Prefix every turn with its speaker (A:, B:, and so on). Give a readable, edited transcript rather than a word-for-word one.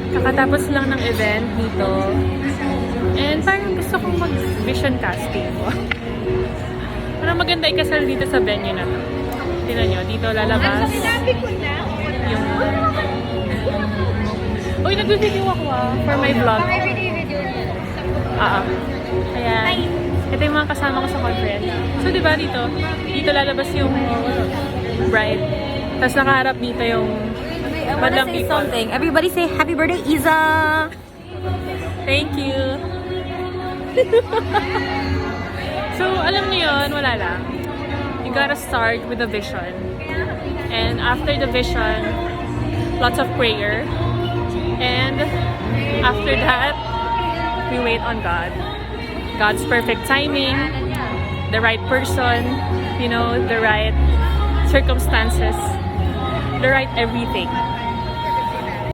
A: Kakatapos lang ng event dito. And parang gusto kong mag-vision casting. Parang maganda ikasal dito sa venue na to. Tingnan nyo, dito lalabas. Yung... Uy, nag-video ako for my vlog. Ayan. Ito yung mga kasama ko sa conference. So, di ba dito lalabas yung bride. Tapos nakaharap dito yung madam people.
B: Something. Everybody say happy birthday, Iza!
A: Thank you! So, alam niyo yun, wala lang. You gotta start with a vision. And after the vision, lots of prayer. And after that, we wait on God. God's perfect timing, the right person, you know, the right circumstances, the right everything.